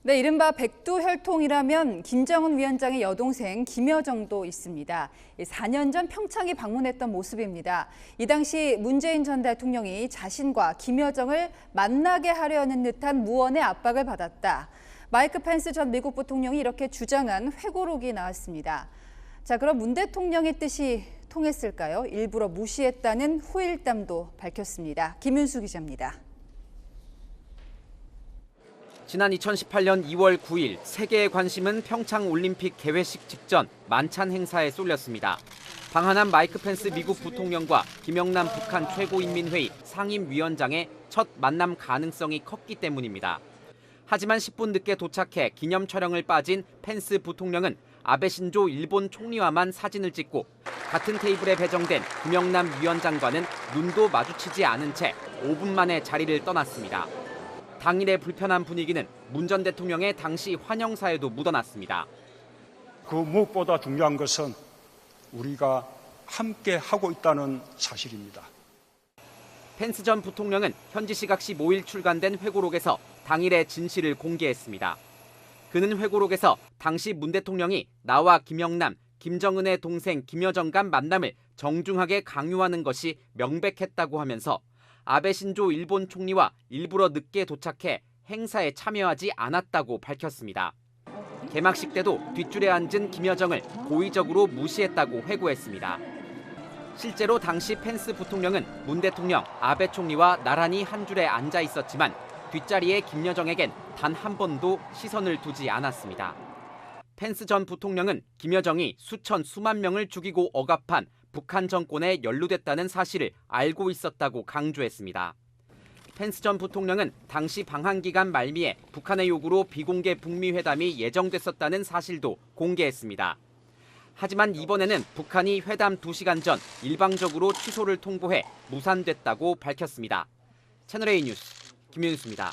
네, 이른바 백두혈통이라면 김정은 위원장의 여동생 김여정도 있습니다. 4년 전 평창에 방문했던 모습입니다. 이 당시 문재인 전 대통령이 자신과 김여정을 만나게 하려는 듯한 무언의 압박을 받았다. 마이크 펜스 전 미국 부통령이 이렇게 주장한 회고록이 나왔습니다. 자, 그럼 문 대통령의 뜻이 통했을까요? 일부러 무시했다는 후일담도 밝혔습니다. 김윤수 기자입니다. 지난 2018년 2월 9일 세계의 관심은 평창 올림픽 개회식 직전 만찬 행사에 쏠렸습니다. 방한한 마이크 펜스 미국 부통령과 김영남 북한 최고인민회의 상임위원장의 첫 만남 가능성이 컸기 때문입니다. 하지만 10분 늦게 도착해 기념 촬영을 빠진 펜스 부통령은 아베 신조 일본 총리와만 사진을 찍고 같은 테이블에 배정된 김영남 위원장과는 눈도 마주치지 않은 채 5분 만에 자리를 떠났습니다. 당일의 불편한 분위기는 문 전 대통령의 당시 환영사에도 묻어났습니다. 그 무엇보다 중요한 것은 우리가 함께 하고 있다는 사실입니다. 펜스 전 부통령은 현지 시각 15일 출간된 회고록에서 당일의 진실을 공개했습니다. 그는 회고록에서 당시 문 대통령이 나와 김영남, 김정은의 동생 김여정 간 만남을 정중하게 강요하는 것이 명백했다고 하면서 아베 신조 일본 총리와 일부러 늦게 도착해 행사에 참여하지 않았다고 밝혔습니다. 개막식 때도 뒷줄에 앉은 김여정을 고의적으로 무시했다고 회고했습니다. 실제로 당시 펜스 부통령은 문 대통령, 아베 총리와 나란히 한 줄에 앉아 있었지만 뒷자리에 김여정에겐 단 한 번도 시선을 두지 않았습니다. 펜스 전 부통령은 김여정이 수만 명을 죽이고 억압한 북한 정권에 연루됐다는 사실을 알고 있었다고 강조했습니다. 펜스 전 부통령은 당시 방한 기간 말미에 북한의 요구로 비공개 북미 회담이 예정됐었다는 사실도 공개했습니다. 하지만 이번에는 북한이 회담 2시간 전 일방적으로 취소를 통보해 무산됐다고 밝혔습니다. 채널A 뉴스 김윤수입니다.